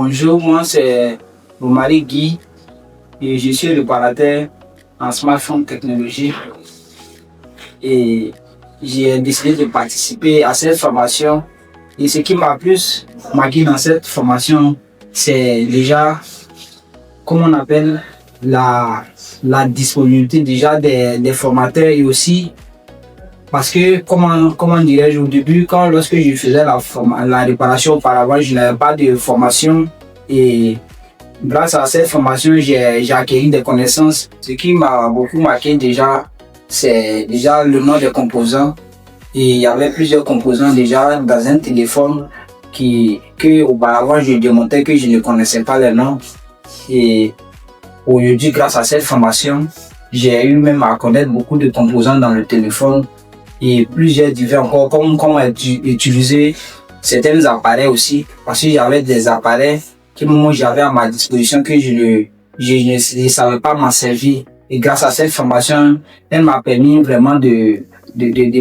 Bonjour, moi c'est Romary Guy et je suis réparateur en smartphone technologie et j'ai décidé de participer à cette formation et ce qui m'a plus marqué dans cette formation c'est déjà comment on appelle la disponibilité déjà des formateurs et aussi parce que comment dirais-je au début lorsque je faisais la réparation auparavant je n'avais pas de formation et grâce à cette formation j'ai acquis des connaissances. Ce qui m'a beaucoup marqué déjà c'est déjà le nom des composants et il y avait plusieurs composants déjà dans un téléphone que auparavant je démontais que je ne connaissais pas les noms et aujourd'hui grâce à cette formation j'ai eu même à connaître beaucoup de composants dans le téléphone et plusieurs divers encore comment utiliser certains appareils aussi parce que j'avais des appareils que moi j'avais à ma disposition que je ne savais pas m'en servir et grâce à cette formation elle m'a permis vraiment de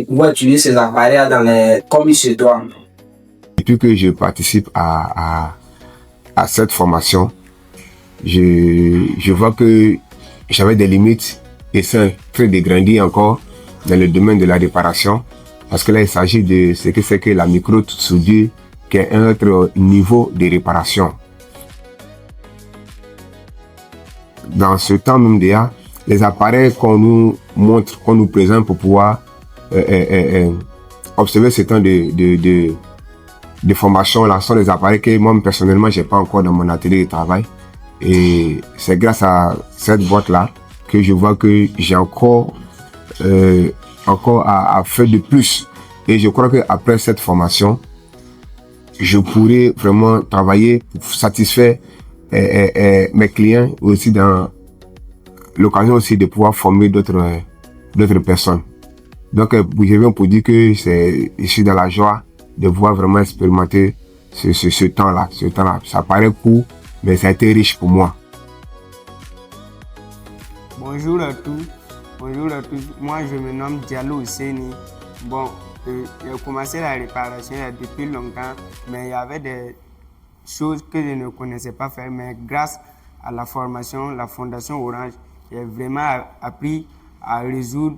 pouvoir utiliser ces appareils comme il se doit. Depuis que je participe à cette formation, je vois que j'avais des limites et c'est en train de grandir encore dans le domaine de la réparation parce que là il s'agit de ce que c'est que la micro-soudure qui est un autre niveau de réparation. Dans ce temps même déjà, les appareils qu'on nous montre, qu'on nous présente pour pouvoir observer ce temps de formation là sont des appareils que moi personnellement j'ai pas encore dans mon atelier de travail et c'est grâce à cette boîte là que je vois que j'ai encore à faire de plus et je crois que après cette formation je pourrais vraiment travailler pour satisfaire mes clients aussi dans l'occasion aussi de pouvoir former d'autres personnes. Donc je viens pour dire que je suis dans la joie de pouvoir vraiment expérimenter ce temps-là. Ça paraît court, mais ça a été riche pour moi. Bonjour à tous. Moi, je me nomme Diallo Ouseni. Bon, j'ai commencé la réparation depuis longtemps, mais il y avait des choses que je ne connaissais pas faire. Mais grâce à la formation, la Fondation Orange, j'ai vraiment appris à résoudre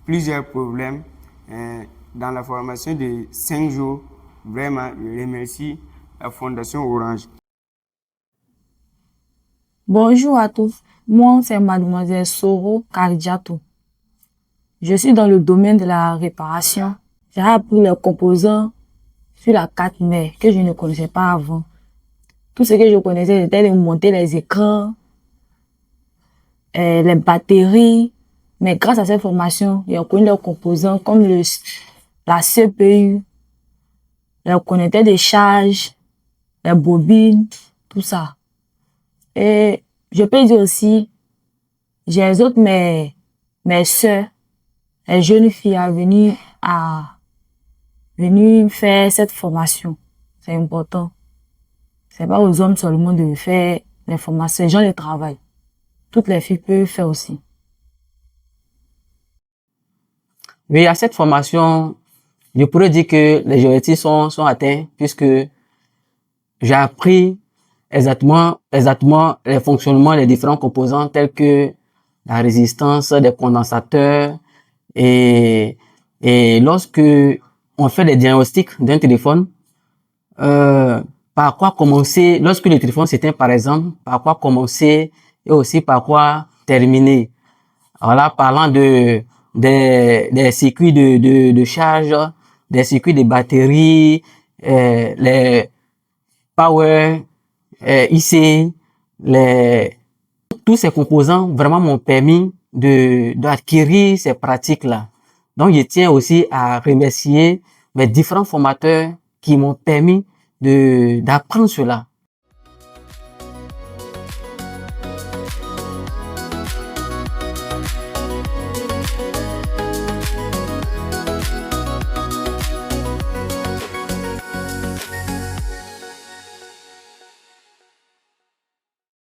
plusieurs problèmes. Dans la formation de 5 jours, vraiment, je remercie la Fondation Orange. Bonjour à tous, moi c'est Mademoiselle Soro Kardiatou. Je suis dans le domaine de la réparation. J'ai appris les composants sur la 4 mers que je ne connaissais pas avant. Tout ce que je connaissais c'était de monter les écrans, les batteries. Mais grâce à cette formation, j'ai connu les composants comme la CPU, les connecteurs de charge, les bobines, tout ça. Et je peux dire aussi, j'exhorte mes sœurs, les jeunes filles à venir faire cette formation. C'est important. C'est pas aux hommes seulement de faire les formations, les gens le travaillent. Toutes les filles peuvent faire aussi. Oui, à cette formation, je pourrais dire que les objectifs sont atteints puisque j'ai appris exactement les fonctionnements des différents composants tels que la résistance des condensateurs et lorsque on fait des diagnostics d'un téléphone, par quoi commencer lorsque le téléphone s'éteint par exemple, par quoi commencer et aussi par quoi terminer. Voilà, parlant des circuits de charge, des circuits de batterie, les power, IC, tous ces composants vraiment m'ont permis d'acquérir ces pratiques-là. Donc, je tiens aussi à remercier mes différents formateurs qui m'ont permis d'apprendre cela.